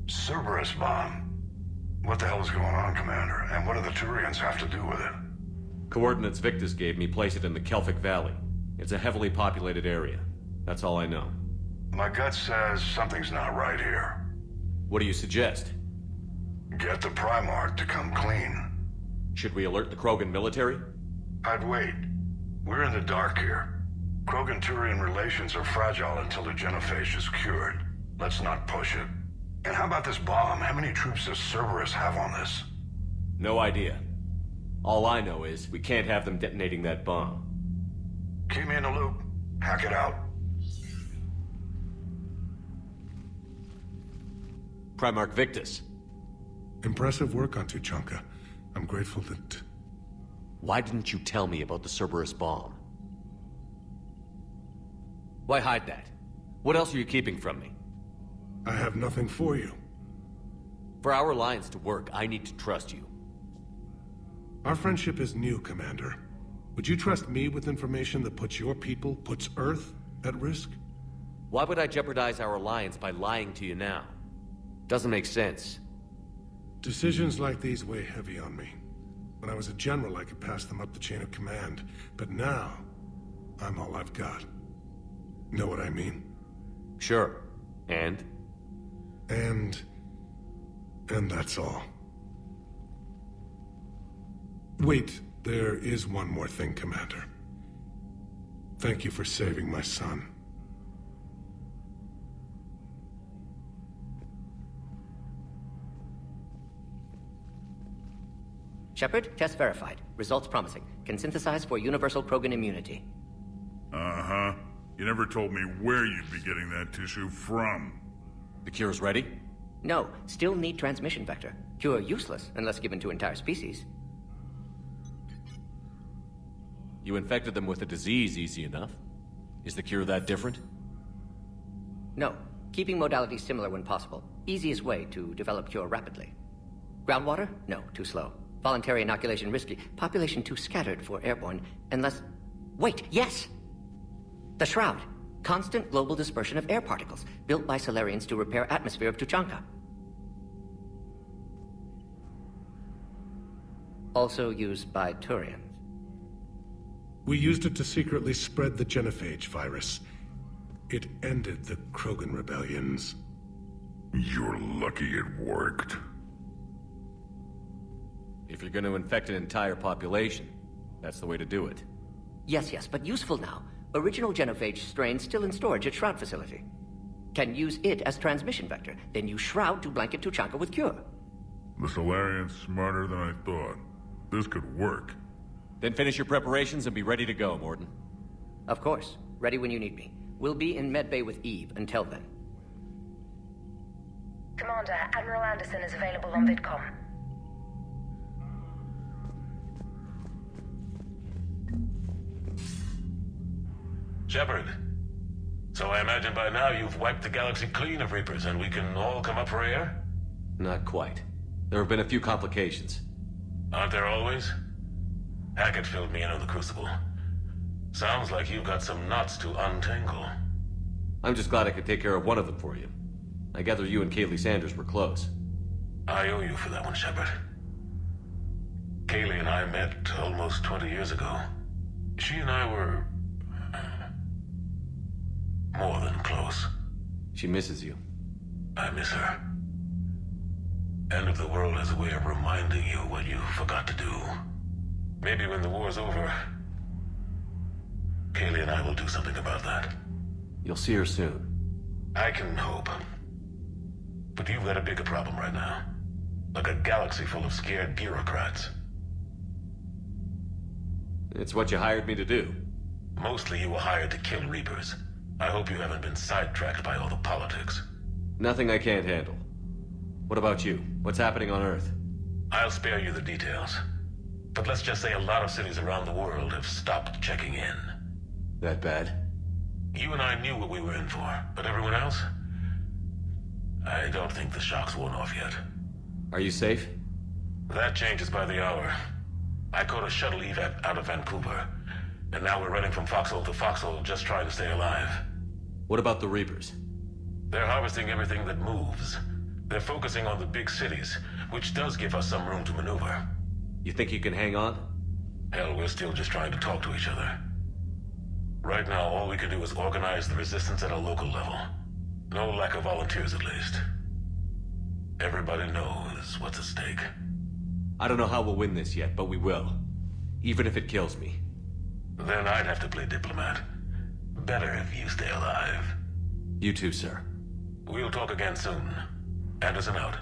Cerberus bomb. What the hell is going on, Commander? And what do the Turians have to do with it? Coordinates Victus gave me place it in the Kelphic Valley. It's a heavily populated area. That's all I know. My gut says something's not right here. What do you suggest? Get the Primarch to come clean. Should we alert the Krogan military? I'd wait. We're in the dark here. Krogan-Turian relations are fragile until the genophage is cured. Let's not push it. And how about this bomb? How many troops does Cerberus have on this? No idea. All I know is we can't have them detonating that bomb. Keep me in the loop. Hack it out. Primarch Victus. Impressive work on Tuchanka. I'm grateful that... Why didn't you tell me about the Cerberus bomb? Why hide that? What else are you keeping from me? I have nothing for you. For our alliance to work, I need to trust you. Our friendship is new, Commander. Would you trust me with information that puts your people, puts Earth, at risk? Why would I jeopardize our alliance by lying to you now? Doesn't make sense. Decisions like these weigh heavy on me. When I was a general, I could pass them up the chain of command. But now, I'm all I've got. Know what I mean? Sure. And? And that's all. Wait, there is one more thing, Commander. Thank you for saving my son. Shepard, test verified. Results promising. Can synthesize for universal Krogan immunity. Uh-huh. You never told me where you'd be getting that tissue from. The cure's ready? No, still need transmission vector. Cure useless unless given to entire species. You infected them with a disease easy enough. Is the cure that different? No, keeping modalities similar when possible. Easiest way to develop cure rapidly. Groundwater? No, too slow. Voluntary inoculation risky. Population too scattered for airborne, unless... Wait, yes! The Shroud. Constant global dispersion of air particles, built by Solarians to repair atmosphere of Tuchanka. Also used by Turians. We used it to secretly spread the genophage virus. It ended the Krogan rebellions. You're lucky it worked. If you're going to infect an entire population, that's the way to do it. Yes, but useful now. Original genophage strain still in storage at Shroud facility. Can use it as transmission vector, then use Shroud to blanket Tuchanka with cure. The Solarian's smarter than I thought. This could work. Then finish your preparations and be ready to go, Morden. Of course. Ready when you need me. We'll be in medbay with Eve until then. Commander, Admiral Anderson is available on VidCom. Shepard. So I imagine by now you've wiped the galaxy clean of Reapers and we can all come up for air? Not quite. There have been a few complications. Aren't there always? Hackett filled me in on the Crucible. Sounds like you've got some knots to untangle. I'm just glad I could take care of one of them for you. I gather you and Kaylee Sanders were close. I owe you for that one, Shepard. Kaylee and I met almost 20 years ago. She and I were... more than close. She misses you. I miss her. End of the world has a way of reminding you what you forgot to do. Maybe when the war's over, Kaylee and I will do something about that. You'll see her soon. I can hope. But you've got a bigger problem right now. Like a galaxy full of scared bureaucrats. It's what you hired me to do. Mostly you were hired to kill Reapers. I hope you haven't been sidetracked by all the politics. Nothing I can't handle. What about you? What's happening on Earth? I'll spare you the details. But let's just say a lot of cities around the world have stopped checking in. That bad? You and I knew what we were in for, but everyone else? I don't think the shock's worn off yet. Are you safe? That changes by the hour. I caught a shuttle evap out of Vancouver, and now we're running from foxhole to foxhole just trying to stay alive. What about the Reapers? They're harvesting everything that moves. They're focusing on the big cities, which does give us some room to maneuver. You think you can hang on? Hell, we're still just trying to talk to each other. Right now, all we can do is organize the resistance at a local level. No lack of volunteers, at least. Everybody knows what's at stake. I don't know how we'll win this yet, but we will. Even if it kills me. Then I'd have to play diplomat. Better if you stay alive. You too, sir. We'll talk again soon. Anderson out.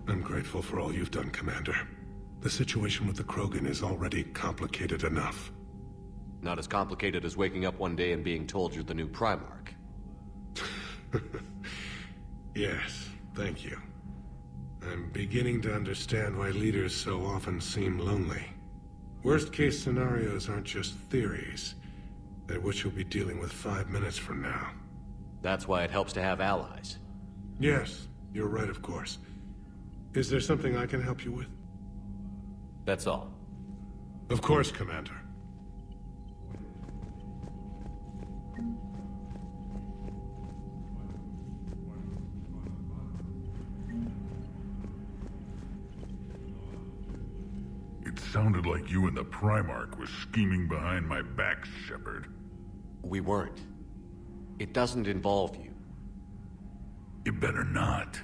I'm grateful for all you've done, Commander. The situation with the Krogan is already complicated enough. Not as complicated as waking up one day and being told you're the new Primarch. Yes, thank you. I'm beginning to understand why leaders so often seem lonely. Worst-case scenarios aren't just theories. They're what you'll be dealing with 5 minutes from now. That's why it helps to have allies. Yes, you're right, of course. Is there something I can help you with? That's all. Of course, Commander. It sounded like you and the Primarch were scheming behind my back, Shepard. We weren't. It doesn't involve you. You better not.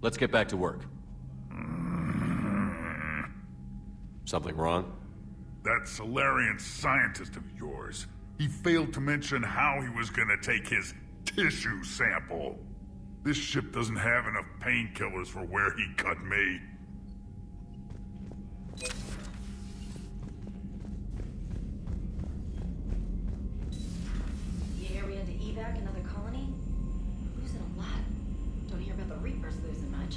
Let's get back to work. Something wrong? That Solarian scientist of yours. He failed to mention how he was gonna take his tissue sample. This ship doesn't have enough painkillers for where he cut me. You hear we had to evac another colony? We're losing a lot. Don't hear about the Reapers losing much.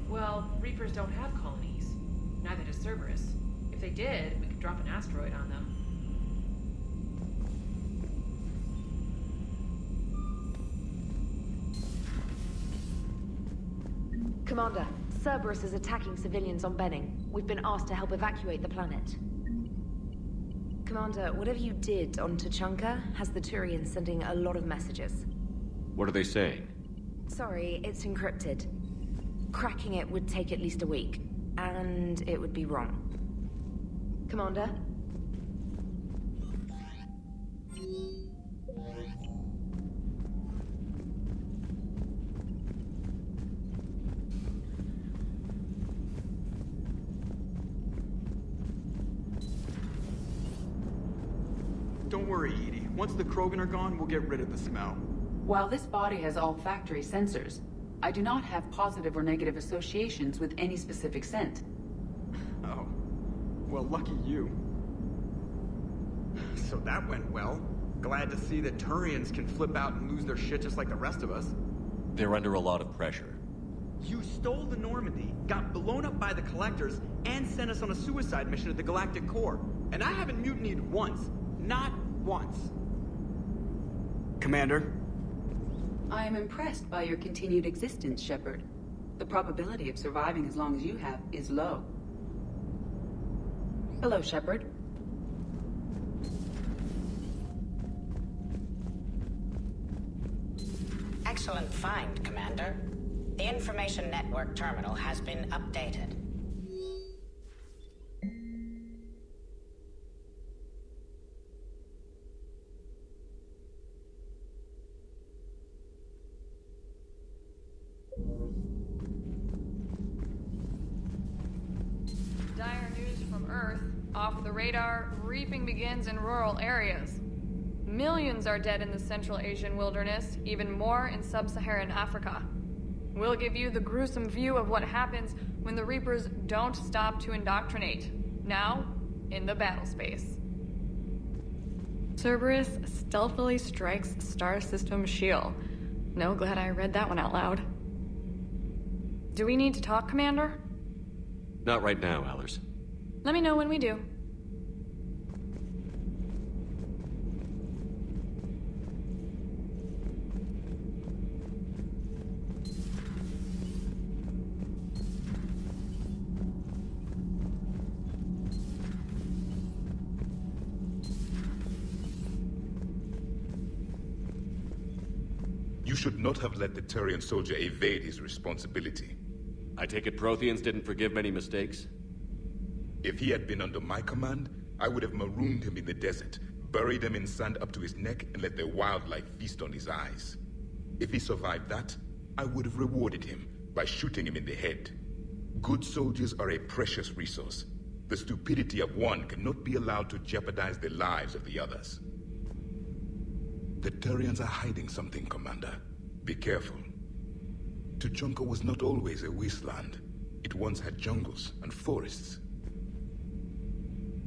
Well, Reapers don't have colonies. Neither does Cerberus. If they did, we could drop an asteroid on them. Commander, Cerberus is attacking civilians on Benning. We've been asked to help evacuate the planet. Commander, whatever you did on Tuchanka has the Turians sending a lot of messages. What are they saying? Sorry, it's encrypted. Cracking it would take at least a week, and it would be wrong. Commander? Don't worry, Edie. Once the Krogan are gone, we'll get rid of the smell. While this body has all factory sensors, I do not have positive or negative associations with any specific scent. Oh. Well, lucky you. So that went well. Glad to see that Turians can flip out and lose their shit just like the rest of us. They're under a lot of pressure. You stole the Normandy, got blown up by the Collectors, and sent us on a suicide mission at the Galactic Core. And I haven't mutinied once. Not once. Commander? I am impressed by your continued existence, Shepard. The probability of surviving as long as you have is low. Hello, Shepard. Excellent find, Commander. The information network terminal has been updated. Dire news from Earth. Off the radar, reaping begins in rural areas. Millions are dead in the Central Asian wilderness, even more in sub-Saharan Africa. We'll give you the gruesome view of what happens when the Reapers don't stop to indoctrinate. Now, in the battle space. Cerberus stealthily strikes Star System shield. No, glad I read that one out loud. Do we need to talk, Commander? Not right now, Allers. Let me know when we do. should not have let the Turian soldier evade his responsibility. I take it Protheans didn't forgive many mistakes? If he had been under my command, I would have marooned him in the desert, buried him in sand up to his neck, and let the wildlife feast on his eyes. If he survived that, I would have rewarded him by shooting him in the head. Good soldiers are a precious resource. The stupidity of one cannot be allowed to jeopardize the lives of the others. The Turians are hiding something, Commander. Be careful. Tuchanka was not always a wasteland. It once had jungles and forests.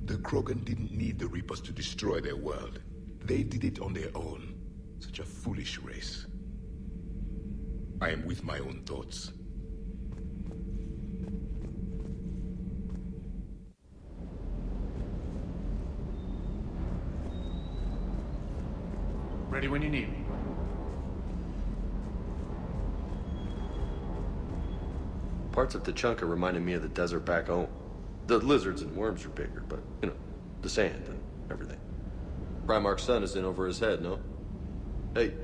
The Krogan didn't need the Reapers to destroy their world. They did it on their own. Such a foolish race. I am with my own thoughts. Ready when you need me. Parts of Tuchanka reminded me of the desert back home. The lizards and worms are bigger, but, you know, the sand and everything. Primarch's son is in over his head, no? Hey,